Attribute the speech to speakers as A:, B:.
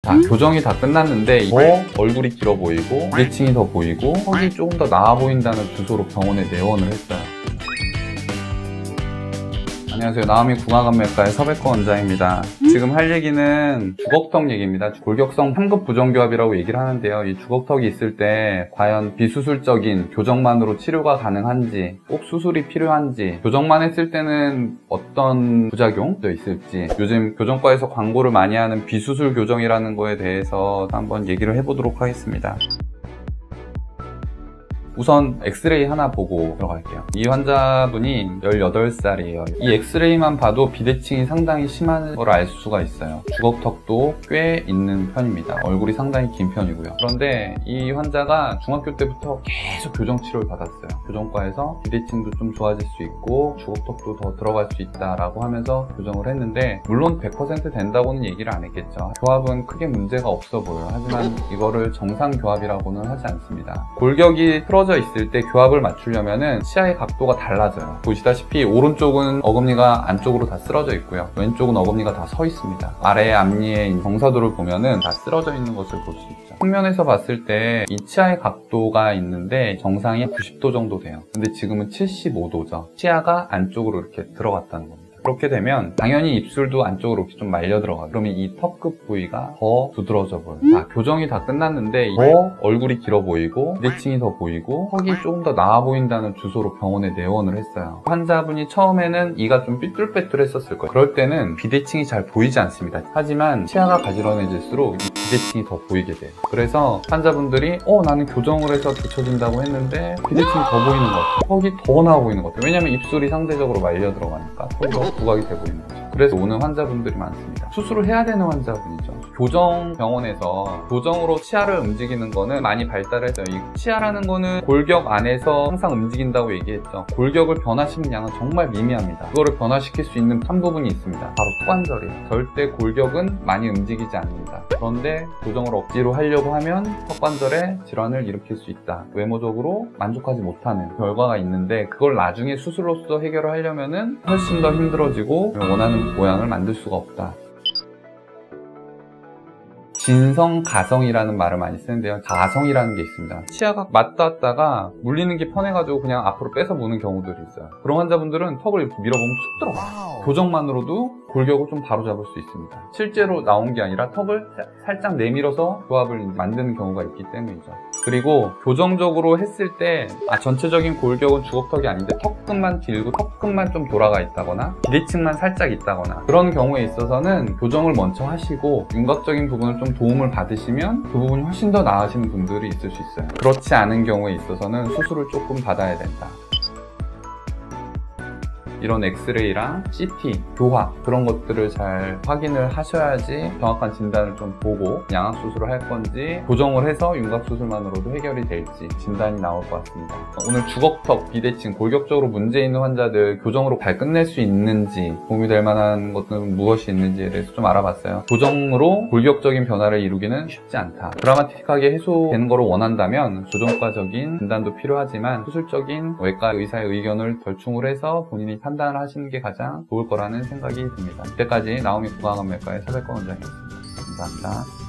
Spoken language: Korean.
A: 자, 교정이 다 끝났는데 얼굴이 길어 보이고 블리칭이 더 보이고 턱이 조금 더 나아 보인다는 주소로 병원에 내원을 했어요. 안녕하세요. 나오미 궁합안면과의 서백호 원장입니다. 지금 할 얘기는 주걱턱 얘기입니다. 골격성 3급 부정교합이라고 얘기를 하는데요. 이 주걱턱이 있을 때 과연 비수술적인 교정만으로 치료가 가능한지, 꼭 수술이 필요한지, 교정만 했을 때는 어떤 부작용도 있을지, 요즘 교정과에서 광고를 많이 하는 비수술 교정이라는 거에 대해서 한번 얘기를 해보도록 하겠습니다. 우선 엑스레이 하나 보고 들어갈게요. 이 환자분이 18살이에요. 이 엑스레이만 봐도 비대칭이 상당히 심한 걸 알 수가 있어요. 주걱턱도 꽤 있는 편입니다. 얼굴이 상당히 긴 편이고요. 그런데 이 환자가 중학교 때부터 계속 교정 치료를 받았어요. 교정과에서 비대칭도 좀 좋아질 수 있고 주걱턱도 더 들어갈 수 있다라고 하면서 교정을 했는데, 물론 100% 된다고는 얘기를 안 했겠죠. 교합은 크게 문제가 없어 보여요. 하지만 이거를 정상 교합이라고는 하지 않습니다. 골격이 틀어져 있을 때 교합을 맞추려면은 치아의 각도가 달라져요. 보시다시피 오른쪽은 어금니가 안쪽으로 다 쓰러져 있고요, 왼쪽은 어금니가 다 서 있습니다. 아래 앞니의 정사도를 보면은 다 쓰러져 있는 것을 볼 수 있죠. 측면에서 봤을 때 이 치아의 각도가 있는데 정상이 90도 정도 돼요. 근데 지금은 75도죠. 치아가 안쪽으로 이렇게 들어갔다는 겁니다. 그렇게 되면 당연히 입술도 안쪽으로 이렇게 좀 말려 들어가요. 그러면 이 턱끝 부위가 더 두드러져 보여요. 자, 교정이 다 끝났는데 얼굴이 길어 보이고 비대칭이 더 보이고 턱이 조금 더 나아 보인다는 주소로 병원에 내원을 했어요. 환자분이 처음에는 이가 좀 삐뚤빼뚤했었을 거예요. 그럴 때는 비대칭이 잘 보이지 않습니다. 하지만 치아가 가지런해질수록 이 비대칭이 더 보이게 돼요. 그래서 환자분들이 나는 교정을 해서 고쳐진다고 했는데 비대칭이 더 보이는 것 같아요. 턱이 더 나아 보이는 것 같아요. 왜냐면 입술이 상대적으로 말려 들어가니까 턱이 더 부각이 돼 보이는 거죠. 그래서 오는 환자분들이 많습니다. 수술을 해야 되는 환자분이죠. 교정 병원에서 교정으로 치아를 움직이는 거는 많이 발달했어요. 이 치아라는 거는 골격 안에서 항상 움직인다고 얘기했죠. 골격을 변화시키는 양은 정말 미미합니다. 그거를 변화시킬 수 있는 한 부분이 있습니다. 바로 턱관절이에요. 절대 골격은 많이 움직이지 않는다. 그런데 교정을 억지로 하려고 하면 턱관절에 질환을 일으킬 수 있다. 외모적으로 만족하지 못하는 결과가 있는데, 그걸 나중에 수술로서 해결을 하려면은 훨씬 더 힘들어지고 원하는 모양을 만들 수가 없다. 진성가성이라는 말을 많이 쓰는데요. 가성이라는 게 있습니다. 치아가 맞닿았다가 물리는 게 편해가지고 그냥 앞으로 빼서 무는 경우들이 있어요. 그런 환자분들은 턱을 이렇게 밀어보면 툭 들어가요. 교정만으로도 골격을 좀 바로잡을 수 있습니다. 실제로 나온 게 아니라 턱을 살짝 내밀어서 교합을 만드는 경우가 있기 때문이죠. 그리고 교정적으로 했을 때 전체적인 골격은 주걱턱이 아닌데 턱끝만 길고 턱끝만 좀 돌아가 있다거나 비대칭만 살짝 있다거나 그런 경우에 있어서는 교정을 먼저 하시고 윤곽적인 부분을 좀 도움을 받으시면 그 부분이 훨씬 더 나아지는 분들이 있을 수 있어요. 그렇지 않은 경우에 있어서는 수술을 조금 받아야 된다. 이런 엑스레이랑 CT, 교합 그런 것들을 잘 확인을 하셔야지 정확한 진단을 좀 보고 양악수술을 할 건지 교정을 해서 윤곽수술만으로도 해결이 될지 진단이 나올 것 같습니다. 오늘 주걱턱, 비대칭, 골격적으로 문제 있는 환자들 교정으로 잘 끝낼 수 있는지, 도움이 될 만한 것들은 무엇이 있는지에 대해서 좀 알아봤어요. 교정으로 골격적인 변화를 이루기는 쉽지 않다. 드라마틱하게 해소되는 것을 원한다면 교정과적인 진단도 필요하지만 수술적인 외과 의사의 의견을 절충을 해서 본인이 판단을 하시는 게 가장 좋을 거라는 생각이 듭니다. 이때까지 나오미 궁합안면과의 서백호 원장이었습니다. 감사합니다.